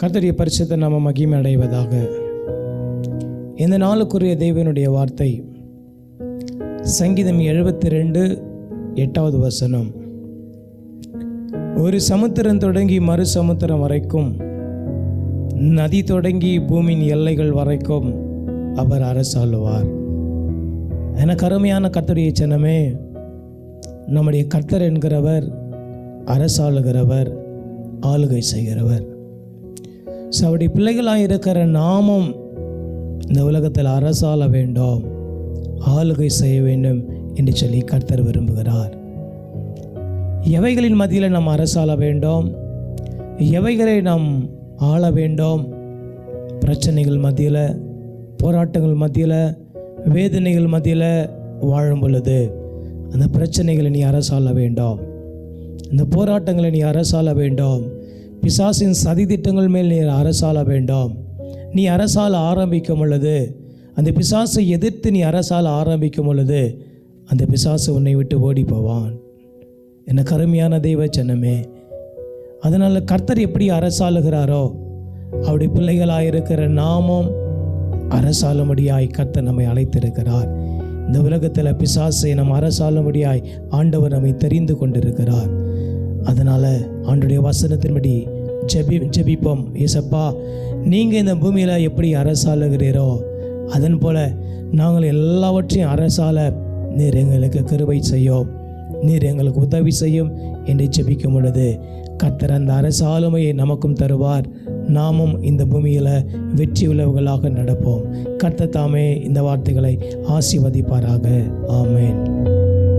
கர்த்தருடைய பரிசுத்த நாமம் மகிமை அடைவதாக. இந்த நாளுக்குரிய தேவனுடைய வார்த்தை சங்கீதம் 72:8 வசனம். ஒரு சமுத்திரம் தொடங்கி மறு சமுத்திரம் வரைக்கும், நதி தொடங்கி பூமியின் எல்லைகள் வரைக்கும் அவர் அரசாளுவார். எனக்கு அருமையான கர்த்தருடைய ஜனமே, நம்முடைய கர்த்தர் என்கிறவர் அரசாளுகிறவர், ஆளுகை செய்கிறவர். அவருடைய பிள்ளைகளாக இருக்கிற நாமும் இந்த உலகத்தில் அரசாள வேண்டும், ஆளுகை செய்ய வேண்டும் என்று சொல்லி கர்த்தர் விரும்புகிறார். எவைகளின் மத்தியில் நாம் அரசாள வேண்டும், எவைகளை நாம் ஆள வேண்டும்? பிரச்சனைகள் மத்தியில், போராட்டங்கள் மத்தியில், வேதனைகள் மத்தியில் வாழும் பொழுது அந்த பிரச்சனைகளை நீ அரசாள வேண்டும், இந்த போராட்டங்களை நீ அரசாள வேண்டும், பிசாசின் சதித்திட்டங்கள் மேல் நீ அரசாள வேண்டும். நீ அரசாள ஆரம்பிக்கும் பொழுது, அந்த பிசாசை எதிர்த்து நீ அரசாள ஆரம்பிக்கும் பொழுது அந்த பிசாசு உன்னை விட்டு ஓடி போவான். என்ன கருமையான தெய்வ ஜனமே, அதனால் கர்த்தர் எப்படி அரசாளுகிறாரோ அவருடைய பிள்ளைகளாக இருக்கிற நாமும் அரசாளும்படியாய் கர்த்தர் நம்மை அழைத்திருக்கிறார். இந்த உலகத்தில் பிசாசை நம்ம அரசாளும்படியாய் ஆண்டவர் நம்மை தெரிந்து கொண்டிருக்கிறார். அதனால் ஆண்டவருடைய வசனத்தின்படி ஜெபிப்போம். ஏசப்பா, நீங்கள் இந்த பூமியில் எப்படி அரசாளுகிறீரோ அதன் போல் நாங்கள் எல்லாவற்றையும் அரசாள நீர் எங்களுக்கு கிருபை செய்யும், நீர் எங்களுக்கு உதவி செய்யும் என்று ஜெபிக்கும் பொழுது கர்த்தர் அந்த அரசாளுமையை நமக்கும் தருவார். நாமும் இந்த பூமியில் வெற்றி உள்ளவர்களாக நடப்போம். கர்த்தர் தாமே இந்த வார்த்தைகளை ஆசீர்வதிப்பாராக. ஆமென்.